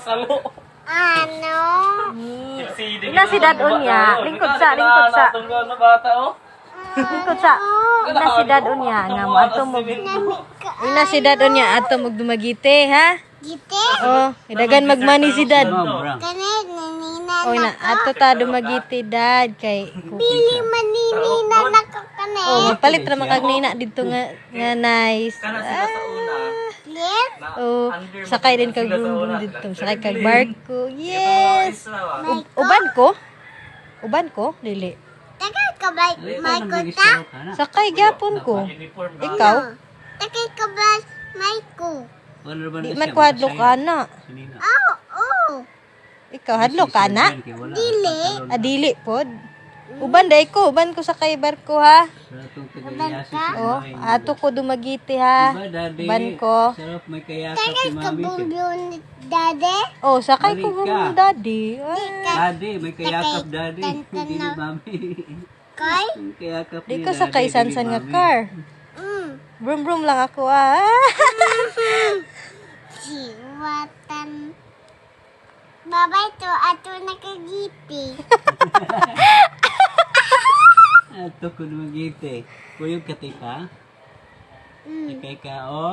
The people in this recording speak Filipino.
Salo. Ano? Ina si Dad unya, lingkod sa. Na bata oh. Lingkod sa. Ina si Dad unya nga mo ato mo. Ina si Dad unya ato mo dumagite ha. Gite? Oh, idagan magmani si Dad. Kanay, nanina Oh, ina ato ta dumagite Dad kay Pili maninina na ka kanay. oh, palit ra makag nina dito nga nice. Kana sila sa una. Clear? Oh, sakay din kag brum dito. Sakay kag barko. Yes. Uban ko, dili. Tagal ka ba, Maiko ta? Sakay gyapon ko. Ikaw? Tagal ka ba, Maiko? Di man ko hadlo ka na. Oo, oo. Ikaw hadlo ka na? Dili. Adili pod. Uban day ko, uban ko sakay barko ha. Oh, ato ko dumagiti ha. Uban ko. Sarap may kayakap Tagal si ka mami. bumbyon ni Dade? Oh, sakay ko gumo daddy. Daddy, may kayakap daddy. Hindi ni mami. Kay? May kayakap Di ni ko daddy, sakay hindi ni sansan nga mami. car. Brum brum lang ako ha. Siwatan. Babay to, ato nakagiti. Ato ko lumagite. Kuyog ka, tita? Ikay ka, oh.